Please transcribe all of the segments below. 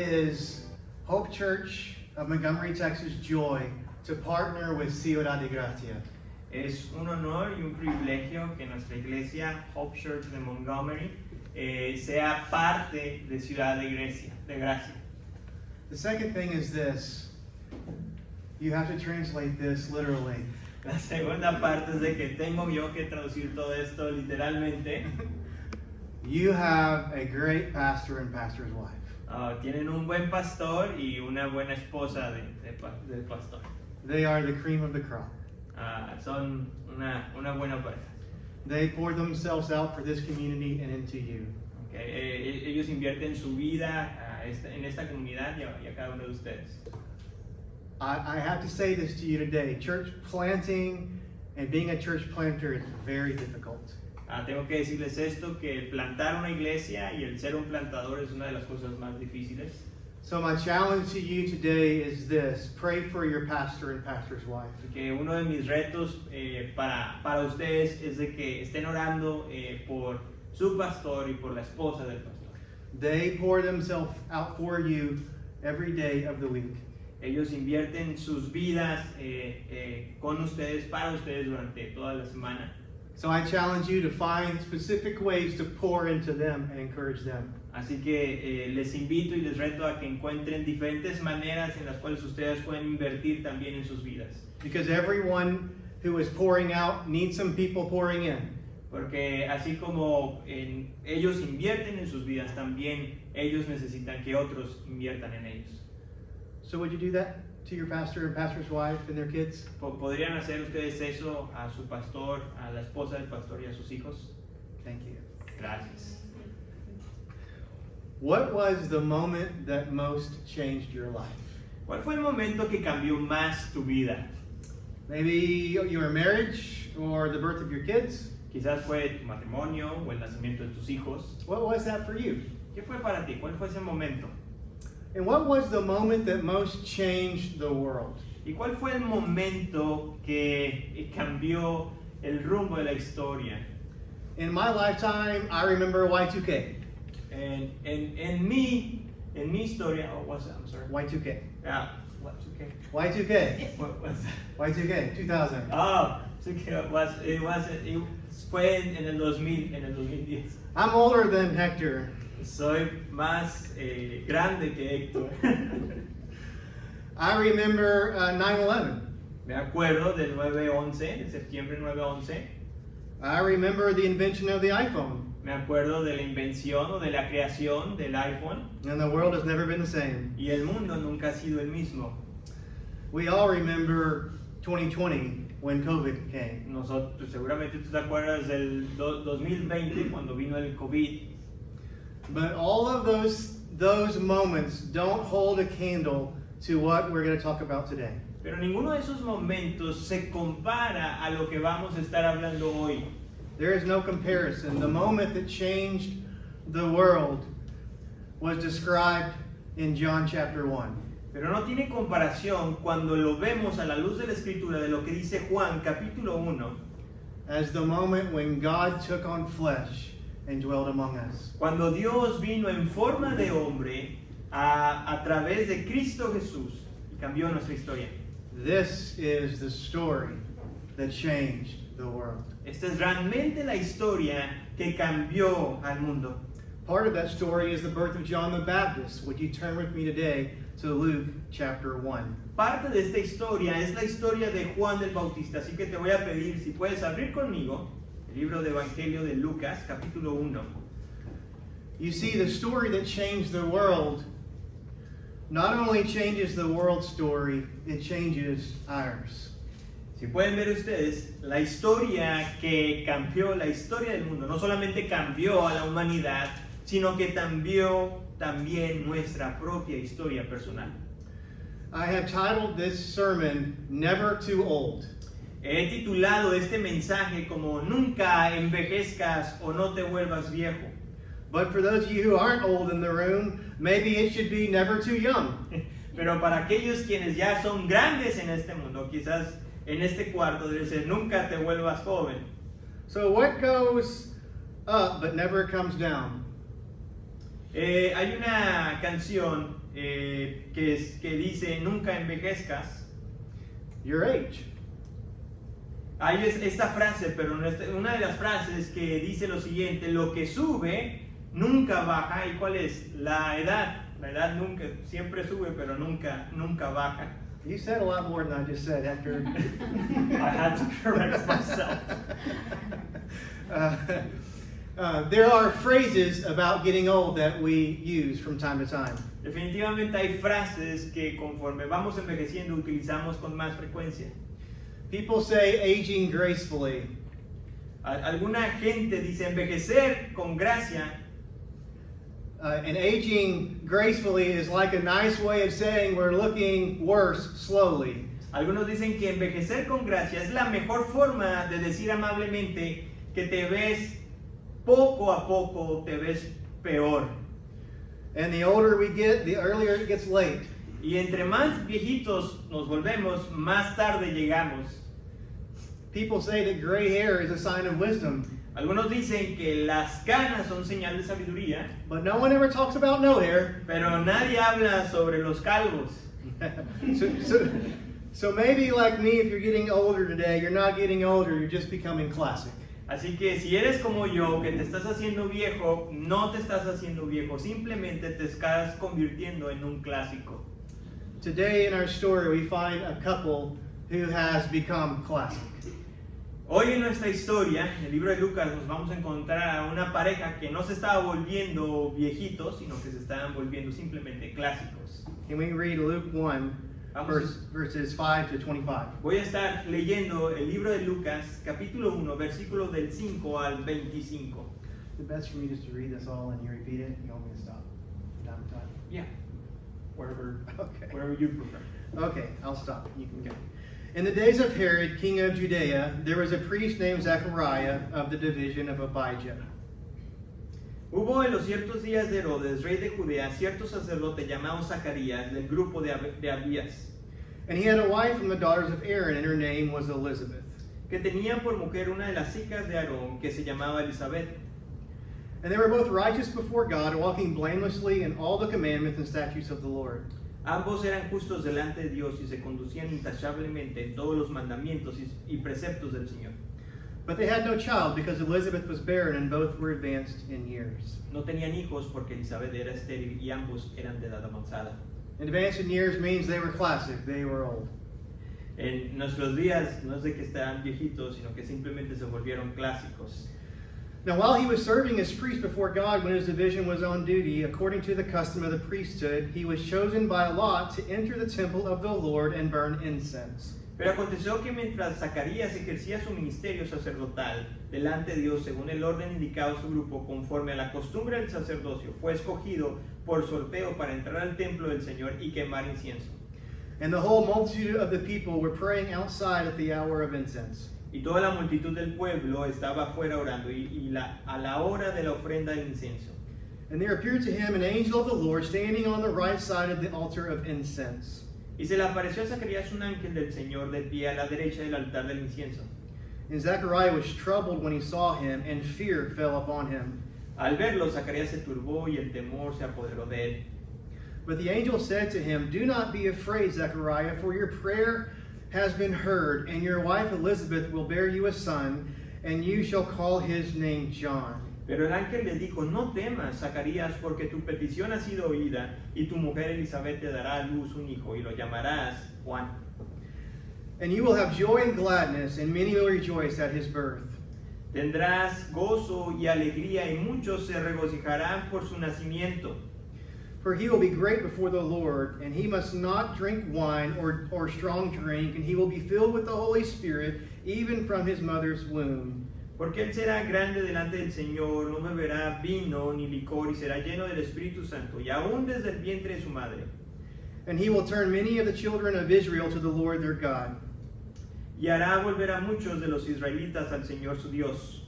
is Hope Church of Montgomery, Texas' joy to partner with Ciudad de Gracia. Es un honor y un privilegio que nuestra iglesia, Hope Church de Montgomery, sea parte de Ciudad de Gracia. The second thing is this. You have to translate this literally. La segunda parte es de que tengo yo que traducir todo esto literalmente. You have a great pastor and pastor's wife. Tienen un buen pastor y una buena esposa del pastor. They are the cream of the crop. Son una buena pareja. They pour themselves out for this community and into you. Okay. Ellos invierten su vida en esta comunidad y a cada uno de ustedes. I have to say this to you today. Church planting and being a church planter is very difficult. Tengo que decirles esto, que plantar una iglesia y el ser un plantador es una de las cosas más difíciles. So my challenge to you today is this. Pray for your pastor and pastor's wife. Que uno de mis retos para ustedes es de que estén orando por su pastor y por la esposa del pastor. They pour themselves out for you every day of the week. Ellos invierten sus vidas con ustedes, para ustedes durante toda la semana. So I challenge you to find specific ways to pour into them and encourage them. Así que les invito y les reto a que encuentren diferentes maneras en las cuales ustedes pueden invertir también en sus vidas. Because everyone who is pouring out needs some people pouring in. Porque así como ellos invierten en sus vidas, también ellos necesitan que otros inviertan en ellos. So would you do that to your pastor and pastor's wife and their kids? ¿Podrían hacer ustedes eso a su pastor, a la esposa del pastor y a sus hijos? Thank you. Gracias. What was the moment that most changed your life? ¿Cuál fue el momento que cambió más tu vida? Maybe your marriage or the birth of your kids? Quizás fue tu matrimonio o el nacimiento de tus hijos. What was that for you? ¿Qué fue para ti? ¿Cuál fue ese momento? And what was the moment that most changed the world? ¿Y cuál fue el momento que cambió el rumbo de la historia? In my lifetime, I remember Y2K. En mi historia, I'm sorry. Y2K. What, 2K? Y2K. What was that? Y2K, 2000. Oh, 2K it fue en el 2010. I'm older than Hector. Soy más grande que Héctor. I remember 9/11. Me acuerdo del 9/11, de septiembre 9/11. I remember the invention of the iPhone. Me acuerdo de la invención o de la creación del iPhone. And the world has never been the same. Y el mundo nunca ha sido el mismo. We all remember 2020 when COVID came. Nosotros, seguramente tú te acuerdas del 2020 cuando vino el COVID. But all of those moments don't hold a candle to what we're going to talk about today. Pero ninguno de esos momentos se compara a lo que vamos a estar hablando hoy. There is no comparison. The moment that changed the world was described in John chapter 1. Pero no tiene comparación cuando lo vemos a la luz de la Escritura de lo que dice Juan capítulo 1. As the moment when God took on flesh and dwelt among us. Cuando Dios vino en forma de hombre a través de Cristo Jesús y cambió nuestra historia. This is the story that changed the world. Esta es realmente la historia que cambió al mundo. Part of that story is the birth of John the Baptist. Would you turn with me today to Luke chapter 1? Parte de esta historia es la historia de Juan el Bautista, así que te voy a pedir si puedes abrir conmigo el libro de Evangelio de Lucas, capítulo 1. You see, the story that changed the world not only changes the world's story, it changes ours. Si pueden ver ustedes, la historia que cambió la historia del mundo, no solamente cambió a la humanidad, sino que cambió también nuestra propia historia personal. I have titled this sermon, Never Too Old. He titulado este mensaje como Nunca envejezcas o no te vuelvas viejo. But for those of you who aren't old in the room, maybe it should be never too young. Pero para aquellos quienes ya son grandes en este mundo, quizás en este cuarto debe ser Nunca te vuelvas joven. So what goes up but never comes down? Hay una canción que dice nunca envejezcas. Your age. Hay esta frase, pero una de las frases que dice lo siguiente: lo que sube nunca baja. ¿Y cuál es? La edad. La edad nunca, siempre sube, pero nunca baja. You said a lot more than I just said, Hector. I had to correct myself. There are phrases about getting old that we use from time to time. Definitivamente hay frases que conforme vamos envejeciendo utilizamos con más frecuencia. People say aging gracefully. Alguna gente dice envejecer con gracia. And aging gracefully is like a nice way of saying we're looking worse slowly. Algunos dicen que envejecer con gracia es la mejor forma de decir amablemente que te ves poco a poco, te ves peor. And the older we get, the earlier it gets late. Y entre más viejitos nos volvemos, más tarde llegamos. People say that gray hair is a sign of wisdom. Algunos dicen que las canas son señal de sabiduría, But no one ever talks about no hair. pero nadie habla sobre los calvos. So maybe like me, if you're getting older today, you're not getting older, you're just becoming classic. Así que si eres como yo, que te estás haciendo viejo, no te estás haciendo viejo, simplemente te estás convirtiendo en un clásico. Today in our story, we find a couple who has become classic. Hoy en nuestra historia, en el libro de Lucas, nos vamos a encontrar a una pareja que no se estaba volviendo viejitos, sino que se estaban volviendo simplemente clásicos. Can we read Luke 1, verses 5 to 25? Voy a estar leyendo el libro de Lucas, capítulo 1, versículos del 5 al 25. Is it best for me just to read this all and you repeat it? You want me to stop? Time to time? Yeah, Wherever. Okay. whatever you prefer. Okay, I'll stop. You can go. In the days of Herod, king of Judea, there was a priest named Zechariah of the division of Abijah. Hubo en los ciertos días de Herodes, rey de Judea, cierto sacerdote llamado Zacarías, del grupo de Abías, And he had a wife from the daughters of Aaron, and her name was Elizabeth. que tenía por mujer una de las hijas de Aarón, que se llamaba Elizabeth. And they were both righteous before God, walking blamelessly in all the commandments and statutes of the Lord. Ambos eran justos delante de Dios y se conducían intachablemente en todos los mandamientos y preceptos del Señor. But they had no child because Elizabeth was barren and both were advanced in years. No tenían hijos porque Elizabeth era estéril y ambos eran de edad avanzada. Advanced in years means they were classic, they were old. En nuestros días no es de que estaban viejitos, sino que simplemente se volvieron clásicos. Now, while he was serving as priest before God when his division was on duty, according to the custom of the priesthood, he was chosen by lot to enter the temple of the Lord and burn incense. Pero aconteció que mientras Zacarías ejercía su ministerio sacerdotal delante de Dios según el orden indicado a su grupo conforme a la costumbre del sacerdocio, fue escogido por sorteo para entrar al templo del Señor y quemar incienso. And the whole multitude of the people were praying outside at the hour of incense. Y toda la multitud del pueblo estaba afuera orando a la hora de la ofrenda del incienso. And there appeared to him an angel of the Lord standing on the right side of the altar of incense. Y se le apareció a Zacarías un ángel del Señor de pie a la derecha del altar del incienso. And Zechariah was troubled when he saw him, and fear fell upon him. Al verlo, Zacarías se turbó y el temor se apoderó de él. But the angel said to him, "Do not be afraid, Zechariah, for your prayer has been heard, and your wife Elizabeth will bear you a son, and you shall call his name John. Pero el ángel le dijo, no temas, Zacarías, porque tu petición ha sido oída, y tu mujer Elizabeth te dará a luz un hijo, y lo llamarás Juan. And you will have joy and gladness, and many will rejoice at his birth. Tendrás gozo y alegría, y muchos se regocijarán por su nacimiento. For he will be great before the Lord, and he must not drink wine or strong drink, and he will be filled with the Holy Spirit, even from his mother's womb. Porque él será grande delante del Señor, no beberá vino ni licor, y será lleno del Espíritu Santo, y aún desde el vientre de su madre. And he will turn many of the children of Israel to the Lord their God. Y hará volver a muchos de los israelitas al Señor su Dios.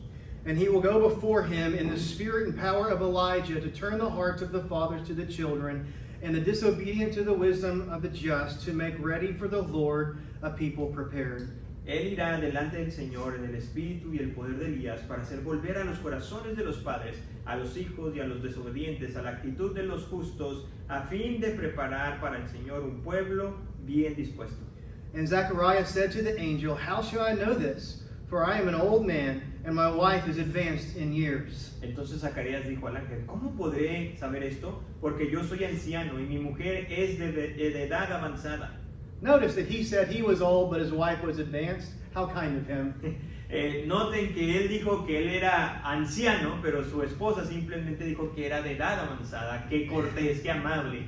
And he will go before him in the spirit and power of Elijah to turn the hearts of the fathers to the children, and the disobedient to the wisdom of the just, to make ready for the Lord a people prepared. Él irá delante del Señor en el espíritu y el poder de Elías para hacer volver a los corazones de los padres, a los hijos y a los desobedientes, a la actitud de los justos, a fin de preparar para el Señor un pueblo bien dispuesto. And Zechariah said to the angel, How shall I know this? For I am an old man, and my wife is advanced in years. Entonces Zacarías dijo al ángel, ¿cómo podré saber esto? Porque yo soy anciano y mi mujer es de edad avanzada. Notice that he said he was old, but his wife was advanced. How kind of him. Noten que él dijo que él era anciano, pero su esposa simplemente dijo que era de edad avanzada. Qué cortés, qué amable.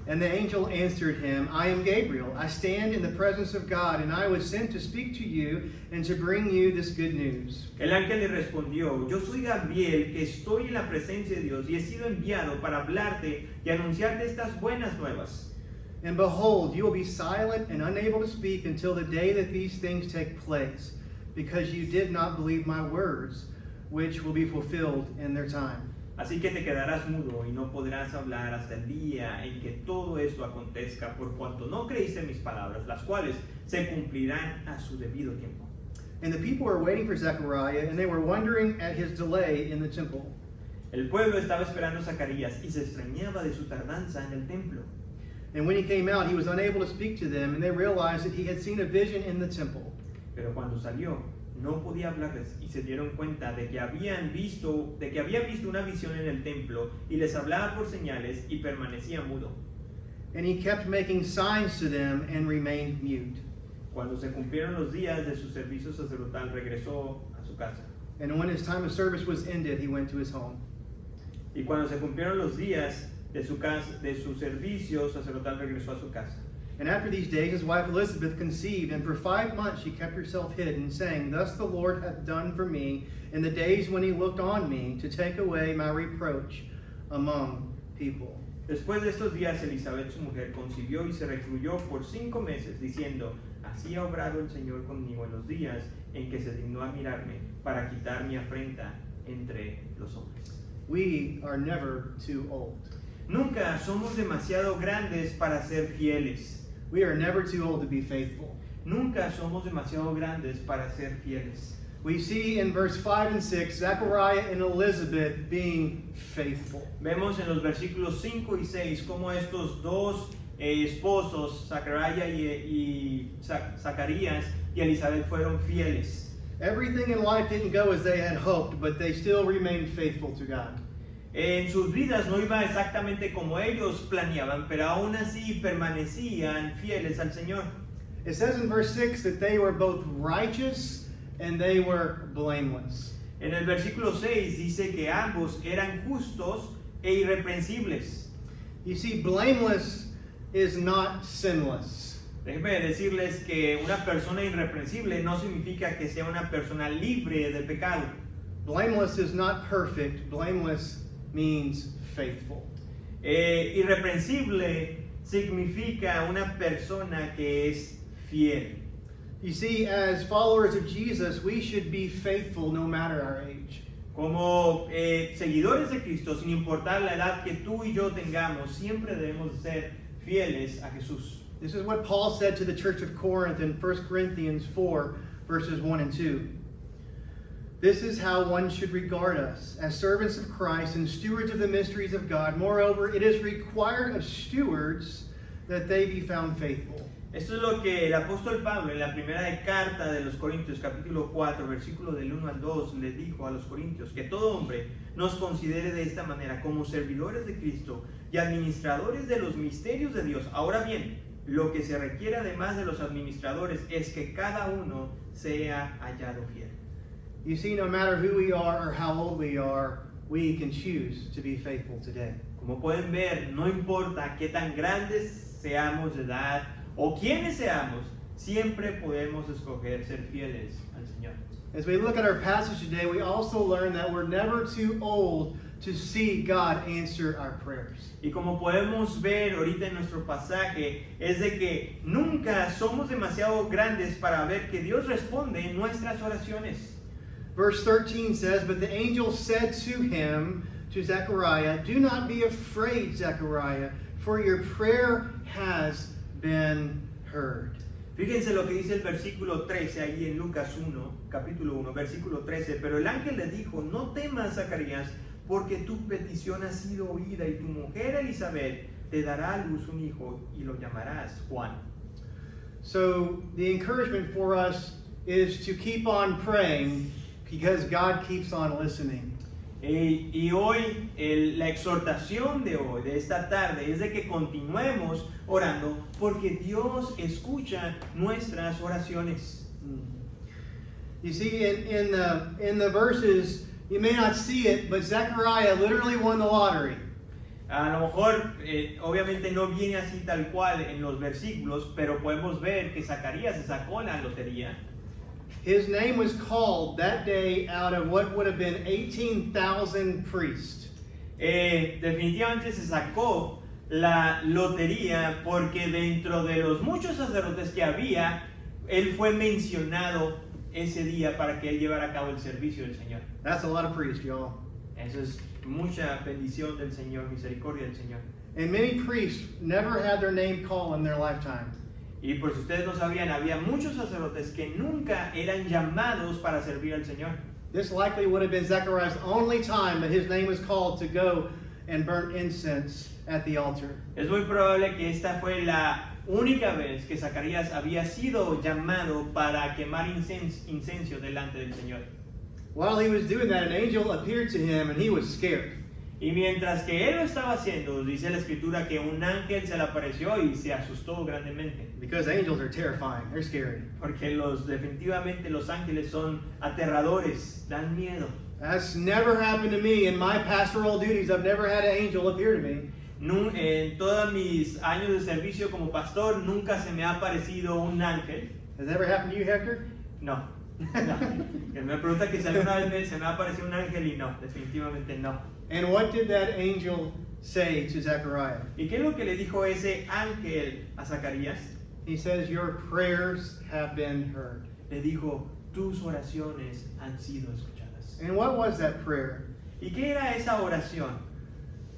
And the angel answered him, I am Gabriel. I stand in the presence of God, and I was sent to speak to you and to bring you this good news. El ángel le respondió, yo soy Gabriel, que estoy en la presencia de Dios y he sido enviado para hablarte y anunciarte estas buenas nuevas. And behold, you will be silent and unable to speak until the day that these things take place, because you did not believe my words, which will be fulfilled in their time. Así que te quedarás mudo y no podrás hablar hasta el día en que todo esto acontezca, por cuanto no creíste mis palabras, las cuales se cumplirán a su debido tiempo. And the people were waiting for Zechariah, and they were wondering at his delay in the temple. El pueblo estaba esperando a Zacarías y se extrañaba de su tardanza en el templo. And when he came out, he was unable to speak to them, and they realized that he had seen a vision in the temple. Pero cuando salió, no podía hablarles y se dieron cuenta de que había visto una visión en el templo y les hablaba por señales y permanecía mudo. And he kept making signs to them and remained mute. Cuando se cumplieron los días de su servicio sacerdotal, regresó a su casa. And when his time of service was ended, he went to his home. Y cuando se cumplieron los días de su servicio sacerdotal, regresó a su casa. And after these days, his wife Elizabeth conceived, and for 5 months she kept herself hidden, saying, Thus the Lord hath done for me in the days when he looked on me to take away my reproach among people. Después de estos días, Elizabeth, su mujer, concibió y se recluyó por 5 meses, diciendo, Así ha obrado el Señor conmigo en los días en que se dignó a mirarme para quitar mi afrenta entre los hombres. We are never too old. Nunca somos demasiado grandes para ser fieles. We are never too old to be faithful. Nunca somos demasiado grandes para ser fieles. We see in verse 5 and 6, Zechariah and Elizabeth being faithful. Vemos en los versículos 5 y 6 cómo estos dos esposos, Zacarías y Elizabeth, fueron fieles. Everything in life didn't go as they had hoped, but they still remained faithful to God. En sus vidas no iba exactamente como ellos planeaban, pero aún así permanecían fieles al Señor. It says in verse 6 that they were both righteous and they were blameless. En el versículo 6 dice que ambos eran justos e irreprensibles. You see, blameless is not sinless. Déjenme decirles que una persona irreprensible no significa que sea una persona libre de pecado. Blameless is not perfect. Blameless means faithful. Irreprensible significa una persona que es fiel. You see, as followers of Jesus, we should be faithful no matter our age. Como seguidores de Cristo, sin importar la edad que tú y yo tengamos, siempre debemos ser fieles a Jesús. This is what Paul said to the church of Corinth in 1 Corinthians 4, verses 1 and 2. This is how one should regard us, as servants of Christ and stewards of the mysteries of God. Moreover, it is required of stewards that they be found faithful. Esto es lo que el apóstol Pablo en la primera carta de los Corintios, capítulo 4, versículo del 1 al 2, le dijo a los corintios que todo hombre nos considere de esta manera como servidores de Cristo y administradores de los misterios de Dios. Ahora bien, lo que se requiere además de los administradores es que cada uno sea hallado fiel. You see, no matter who we are or how old we are, we can choose to be faithful today. Como pueden ver, no importa qué tan grandes seamos de edad o quiénes seamos, siempre podemos escoger ser fieles al Señor. As we look at our passage today, we also learn that we're never too old to see God answer our prayers. Y como podemos ver ahorita en nuestro pasaje, es de que nunca somos demasiado grandes para ver que Dios responde en nuestras oraciones. Verse 13 says, But the angel said to him, to Zechariah, Do not be afraid, Zechariah, for your prayer has been heard. Fíjense lo que dice el versículo 13 ahí en Lucas 1, capítulo 1, versículo 13. Pero el ángel le dijo, no temas, Zacarías, porque tu petición ha sido oída y tu mujer Elizabeth te dará a luz un hijo y lo llamarás Juan. So the encouragement for us is to keep on praying because God keeps on listening. Y hoy, la exhortación de hoy, de esta tarde, es de que continuemos orando porque Dios escucha nuestras oraciones. You see, in the verses, you may not see it, but Zechariah literally won the lottery. A lo mejor, obviamente no viene así tal cual en los versículos, pero podemos ver que Zacarías se sacó la lotería. His name was called that day out of what would have been 18,000 priests. Definitivamente se sacó la lotería porque dentro de los muchos sacerdotes que había, él fue mencionado ese día para que él llevara a cabo el servicio del Señor. That's a lot of priests, y'all. Eso es mucha bendición del Señor, misericordia del Señor. And many priests never had their name called in their lifetime. Y por si ustedes no sabían, había muchos sacerdotes que nunca eran llamados para servir al Señor. This likely would have been Zechariah's only time that his name was called to go and burn incense at the altar. Es muy probable que esta fue la única vez que Zacarías había sido llamado para quemar incencio delante del Señor. While he was doing that, an angel appeared to him and he was scared. Y mientras que él lo estaba haciendo, dice la escritura que un ángel se le apareció y se asustó grandemente. Because angels are terrifying, they're scary. Porque definitivamente los ángeles son aterradores, dan miedo. That's never happened to me in my pastoral duties. I've never had an angel appear to me. En todos mis años de servicio como pastor, nunca se me ha aparecido un ángel. Has that ever happened to you, Hector? No. No. Que me pregunta que si alguna vez se me ha aparecido un ángel y no, definitivamente no. And what did that angel say to Zechariah? ¿Y qué es lo que le dijo ese ángel a Zacarías? He says, your prayers have been heard. Le dijo, tus oraciones han sido escuchadas. And what was that prayer? ¿Y qué era esa oración?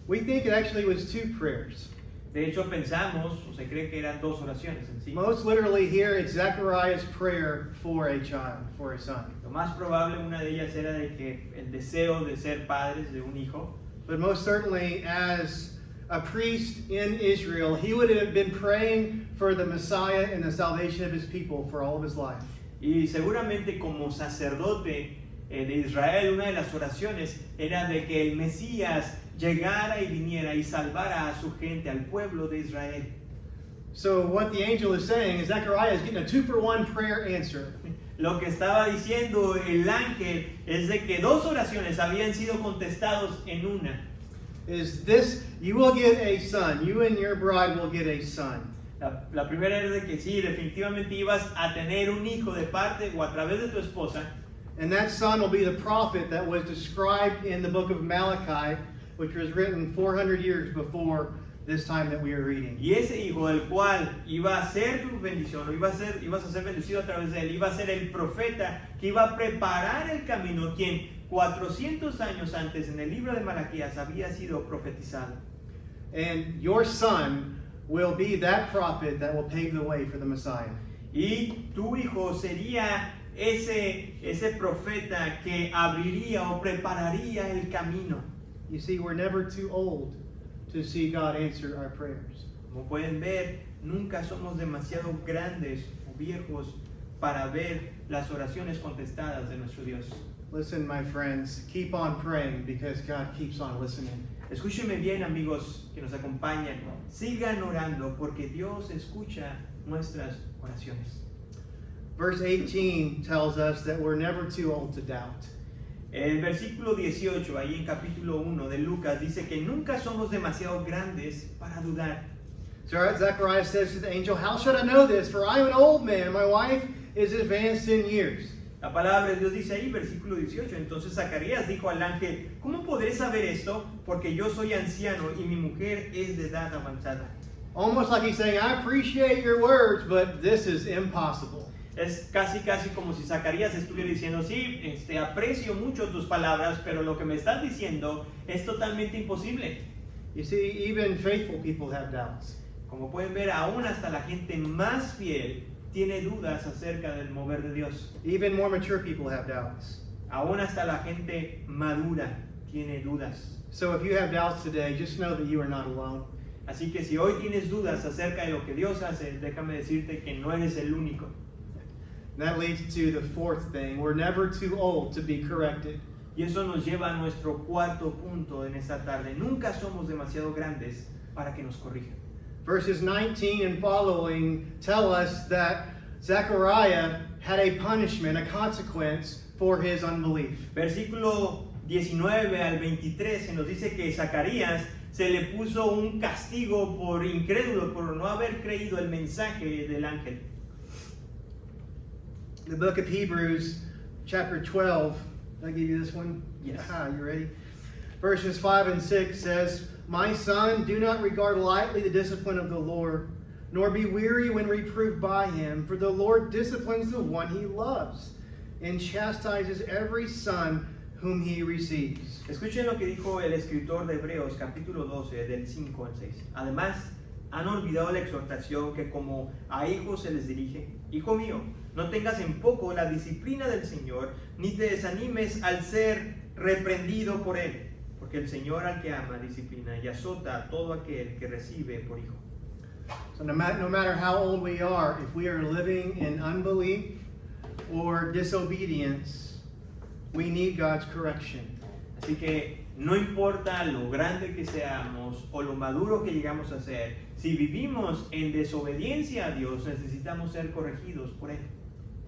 We think it actually was two prayers. De hecho pensamos, o se cree que eran dos oraciones en sí. Most literally here, it's Zechariah's prayer for a child, for a son. Lo más probable, una de ellas era de que el deseo de ser padres de un hijo. But most certainly, as a priest in Israel, he would have been praying for the Messiah and the salvation of his people for all of his life. Y seguramente como sacerdote de Israel, una de las oraciones era de que el Mesías llegara y viniera y salvara a su gente, al pueblo de Israel. So what the angel is saying is Zechariah is getting a 2-for-1 prayer answer. Lo que estaba diciendo el ángel es de que dos oraciones habían sido contestados en una. Is this, you will get a son, you and your bride will get a son. La primera era de que sí, definitivamente ibas a tener un hijo de parte o a través de tu esposa. And that son will be the prophet that was described in the book of Malachi, which was written 400 years before this time that we are reading. Y ese hijo del cual iba a ser tu bendición, o ibas a ser bendecido a través de él, iba a ser el profeta que iba a preparar el camino, quien 400 años antes en el libro de Malaquías había sido profetizado. And your son will be that prophet that will pave the way for the Messiah. Y tu hijo sería ese profeta que abriría o prepararía el camino. You see, we're never too old to see God answer our prayers. Como pueden ver, nunca somos demasiado grandes o viejos para ver las oraciones contestadas de nuestro Dios. Listen, my friends, keep on praying because God keeps on listening. Escúchenme bien, amigos que nos acompañan. Sigan orando porque Dios escucha nuestras oraciones. Verse 18 tells us that we're never too old to doubt. El versículo 18, ahí en capítulo 1 de Lucas, dice que nunca somos demasiado grandes para dudar. So Zechariah says to the angel, how should I know this? For I am an old man. My wife is advanced in years. La palabra de Dios dice ahí, versículo 18. Entonces Zacarías dijo al ángel, ¿cómo podré saber esto? Porque yo soy anciano y mi mujer es de edad avanzada. Almost like he's saying, I appreciate your words, but this is impossible. Es casi como si Zacarías estuviera diciendo, sí, aprecio mucho tus palabras, pero lo que me estás diciendo es totalmente imposible. You see, even faithful people have doubts. Como pueden ver, aún hasta la gente más fiel tiene dudas acerca del mover de Dios. Even more mature people have doubts. Aún hasta la gente madura tiene dudas. So if you have doubts today, just know that you are not alone. Así que si hoy tienes dudas acerca de lo que Dios hace, déjame decirte que no eres el único. And that leads to the fourth thing. We're never too old to be corrected. Y eso nos lleva a nuestro cuarto punto en esta tarde. Nunca somos demasiado grandes para que nos corrijan. Verses 19 and following tell us that Zechariah had a punishment, a consequence for his unbelief. Versículo 19 al 23 se nos dice que Zacarías se le puso un castigo por incrédulo, por no haber creído el mensaje del ángel. The book of Hebrews, chapter 12. Did I give you this one? Yes. Aha, you ready? Verses 5 and 6 says, My son, do not regard lightly the discipline of the Lord, nor be weary when reproved by him, for the Lord disciplines the one he loves, and chastises every son whom he receives. Escuchen lo que dijo el escritor de Hebreos, capítulo 12, del 5 al 6. Además, han olvidado la exhortación que como a hijos se les dirige. Hijo mío, no tengas en poco la disciplina del Señor, ni te desanimes al ser reprendido por Él. Porque el Señor al que ama disciplina y azota a todo aquel que recibe por hijo. So no matter how old we are, if we are living in unbelief or disobedience, we need God's correction. Así que no importa lo grande que seamos o lo maduro que llegamos a ser, si vivimos en desobediencia a Dios, necesitamos ser corregidos por Él.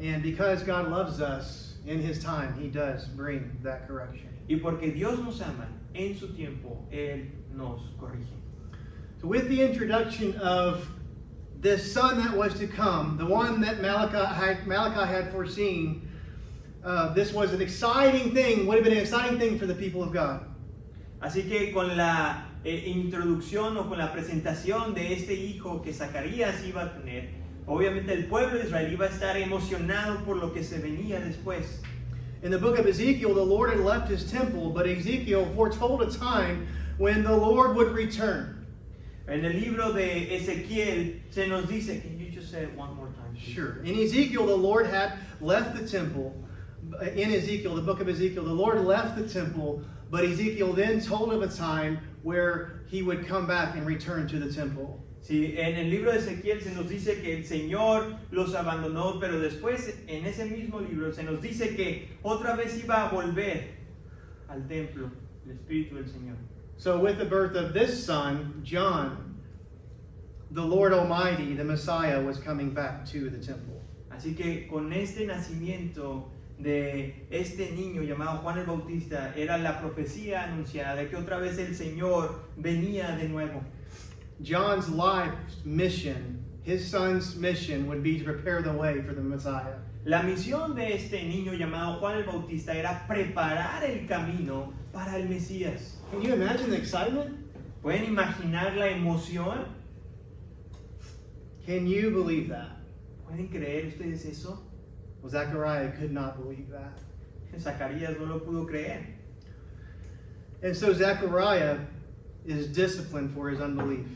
And because God loves us in His time, He does bring that correction. Y porque Dios nos ama, en su tiempo, Él nos corrige. So with the introduction of this son that was to come, the one that Malachi had foreseen, this was an exciting thing, would have been an exciting thing for the people of God. Así que con la introducción o con la presentación de este hijo que Zacarías iba a tener, obviamente el pueblo de Israel iba a estar emocionado por lo que se venía después. In the book of Ezekiel, the Lord had left His temple, but Ezekiel foretold a time when the Lord would return. En el libro de Ezequiel se nos dice, can you just say it one more time? Please? Sure. In Ezekiel, the Lord had left the temple. In Ezekiel, the book of Ezekiel, the Lord left the temple, but Ezekiel then told of a time where He would come back and return to the temple. Sí, en el libro de Ezequiel se nos dice que el Señor los abandonó, pero después en ese mismo libro se nos dice que otra vez iba a volver al templo, el Espíritu del Señor. So with the birth of this son, John, the Lord Almighty, the Messiah, was coming back to the temple. Así que con este nacimiento de este niño llamado Juan el Bautista, era la profecía anunciada de que otra vez el Señor venía de nuevo. John's life's mission, his son's mission, would be to prepare the way for the Messiah. La misión de este niño llamado Juan el Bautista era preparar el camino para el Mesías. Can you imagine the excitement? ¿Pueden imaginar la emoción? Can you believe that? ¿Pueden creer ustedes eso? Well, Zechariah could not believe that. Zacarías no lo pudo creer. And so Zechariah is disciplined for his unbelief.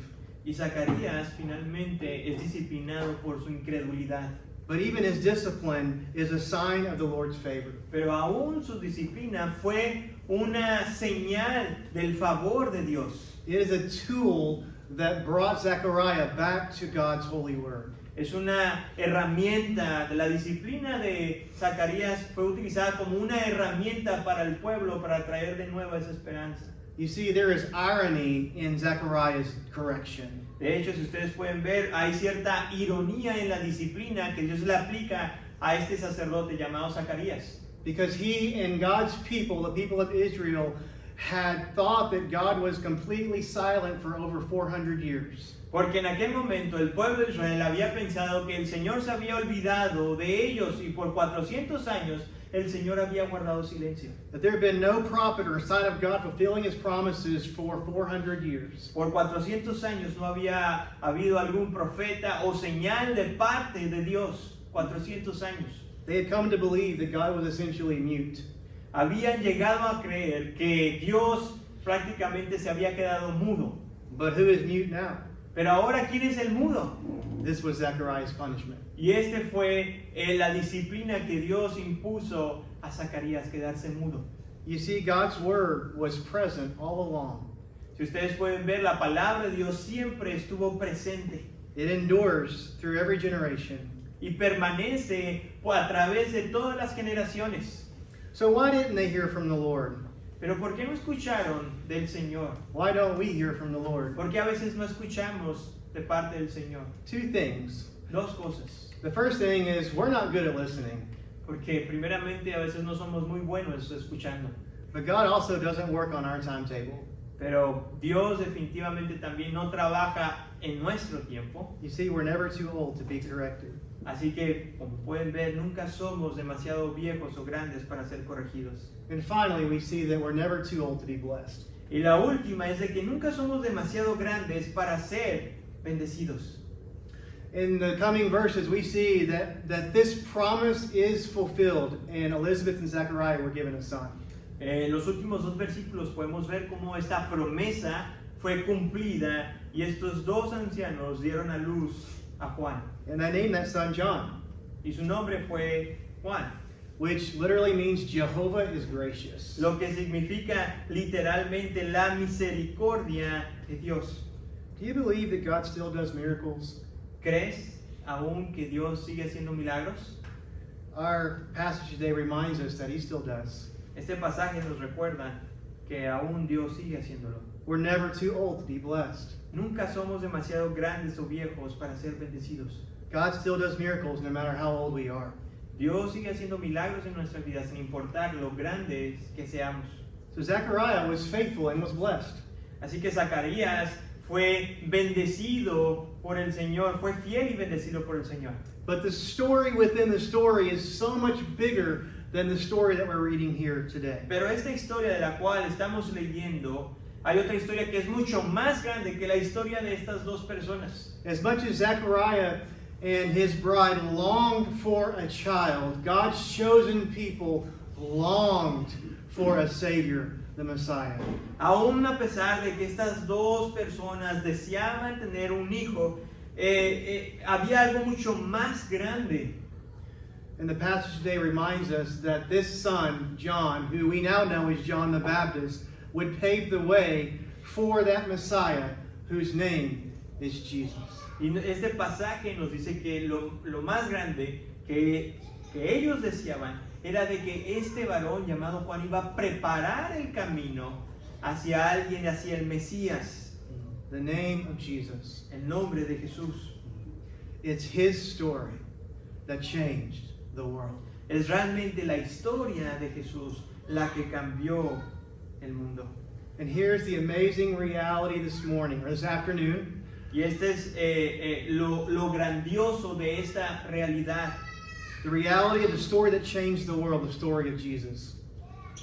Y Zacarías finalmente es disciplinado por su incredulidad. But even his discipline is a sign of the Lord's favor. Pero aún su disciplina fue una señal del favor de Dios. It is a tool that brought Zechariah back to God's holy word. Es una herramienta, la disciplina de Zacarías fue utilizada como una herramienta para el pueblo para traer de nuevo esa esperanza. You see, there is irony in Zechariah's correction. De hecho, si ustedes pueden ver, hay cierta ironía en la disciplina que Dios le aplica a este sacerdote llamado Zacarías. Because he and God's people, the people of Israel, had thought that God was completely silent for over 400 years. Porque en aquel momento el pueblo de Israel había pensado que el Señor se había olvidado de ellos y por 400 años el Señor había guardado silencio. That there had been no prophet or sign of God fulfilling His promises for 400 years. Por 400 años no había habido algún profeta o señal de parte de Dios. 400 años. They had come to believe that God was essentially mute. Habían llegado a creer que Dios prácticamente se había quedado mudo. But who is mute now? Pero ahora, ¿quién es el mudo? This was Zechariah's punishment. Y este fue la disciplina que Dios impuso a Zacarías, quedarse mudo. You see, God's word was present all along. Si ustedes pueden ver, la palabra de Dios siempre estuvo presente It endures through every generation. y permanece a través de todas las generaciones. So why didn't they hear from the Lord? Pero ¿por qué no escucharon del Señor? Why don't we hear from the Lord? ¿Por qué a veces no escuchamos de parte del Señor? Two things. Dos cosas. The first thing is we're not good at listening, Porque primeramente a veces no somos muy buenos escuchando. but God also doesn't work on our timetable. Pero Dios definitivamente también no trabaja en nuestro tiempo. You see, we're never too old to be corrected. Así que, como pueden ver, nunca somos demasiado viejos o grandes para ser corregidos. And finally, we see that we're never too old to be blessed. Y la última es de que nunca somos demasiado grandes para ser bendecidos. In the coming verses, we see that this promise is fulfilled, and Elizabeth and Zechariah were given a son. En los últimos dos versículos podemos ver cómo esta promesa fue cumplida y estos dos ancianos dieron a luz a Juan. And they named that son John, Y su nombre fue Juan, which literally means Jehovah is gracious. lo que significa literalmente la misericordia de Dios. Do you believe that God still does miracles? ¿Crees aún que Dios sigue haciendo milagros? Our passage today reminds us that he still does. Este pasaje nos recuerda que aún Dios sigue haciéndolo. We're never too old to be blessed. Nunca somos demasiado grandes o viejos para ser bendecidos. God still does miracles no matter how old we are. Dios sigue haciendo milagros en nuestras vidas sin importar lo grandes que seamos. So Zechariah was faithful and was blessed. Así que Zacarías fue bendecido por el Señor, fue fiel y bendecido por el Señor. But the story within the story is so much bigger than the story that we're reading here today. Pero esta historia de la cual estamos leyendo, hay otra historia que es mucho más grande que la historia de estas dos personas. As much as Zechariah and his bride longed for a child, God's chosen people longed for a Savior, the Messiah. Aún a pesar de que estas dos personas deseaban tener un hijo, había algo mucho más grande. And the passage today reminds us that this son, John, who we now know as John the Baptist, would pave the way for that Messiah whose name is Jesus. Y este pasaje nos dice que lo más grande que ellos deseaban era de que este varón llamado Juan iba a preparar el camino hacia alguien, hacia el Mesías, The name of Jesus. el nombre de Jesús. It's his story that changed the world. Es realmente la historia de Jesús la que cambió el mundo. And here's the amazing reality this morning, or this afternoon. Y este es lo grandioso de esta realidad, The reality of the story that changed the world, the story of Jesus,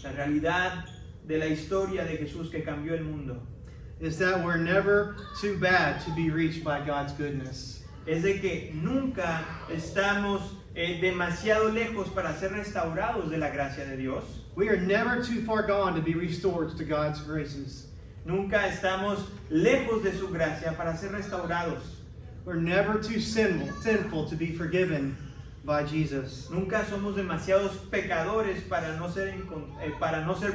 la realidad de la historia de Jesús que cambió el mundo. is that we're never too bad to be reached by God's goodness. Es de que nunca estamos demasiado lejos para ser restaurados de la gracia de Dios. We are never too far gone to be restored to God's graces. Nunca estamos lejos de su gracia para ser restaurados. We're never too sinful to be forgiven by Jesus. Nunca somos demasiados pecadores para no ser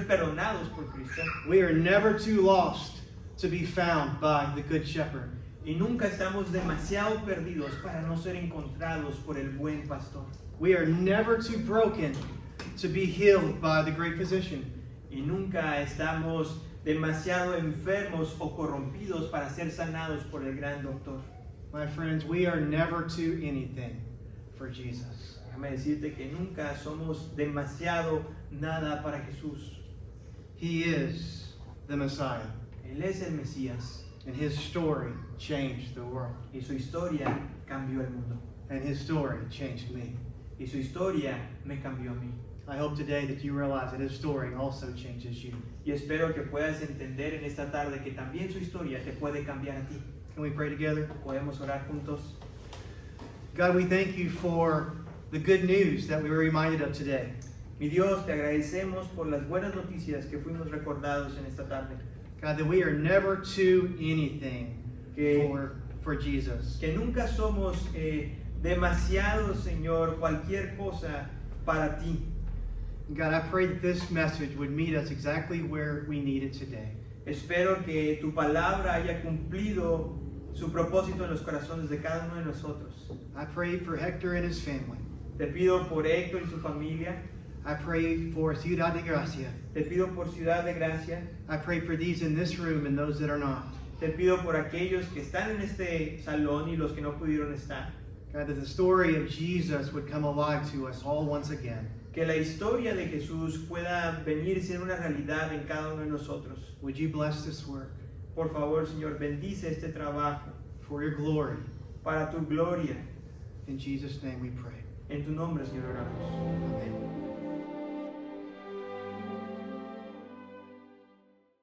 perdonados por Cristo. We are never too lost to be found by the Good Shepherd. Y nunca estamos demasiado perdidos para no ser encontrados por el buen pastor. We are never too broken to be healed by the great physician. Y nunca estamos demasiado enfermos o corrompidos para ser sanados por el gran doctor. My friends, we are never too anything for Jesus. Déjame decirte que nunca somos demasiado nada para Jesús. He is the Messiah, Él es el Mesías and his story changed the world. y su historia cambió el mundo. And his story changed me. Y su historia me cambió a mí. I hope today that you realize that his story also changes you. Y espero que puedas entender en esta tarde que también su historia te puede cambiar a ti. Can we pray together? Podemos orar juntos. God, we thank you for the good news that we were reminded of today. Mi Dios, te agradecemos por las buenas noticias que fuimos recordados en esta tarde. God, that we are never too anything Que- for Jesus. Que nunca somos demasiado, Señor, cualquier cosa para ti. God, I pray that this message would meet us exactly where we need it today. Espero que tu palabra haya cumplido su propósito en los corazones de cada uno de nosotros. I pray for Hector and his family. Te pido por Héctor y su familia. I pray for Ciudad de Gracia. Te pido por Ciudad de Gracia. I pray for these in this room and those that are not. Te pido por aquellos que están en este salón y los que no pudieron estar. God, that the story of Jesus would come alive to us all once again. Que la historia de Jesús pueda venir y ser una realidad en cada uno de nosotros. Would you bless this work Por favor, Señor, bendice este trabajo for your glory? para tu gloria. In Jesus' name we pray. En tu nombre, Señor, oramos. Amen.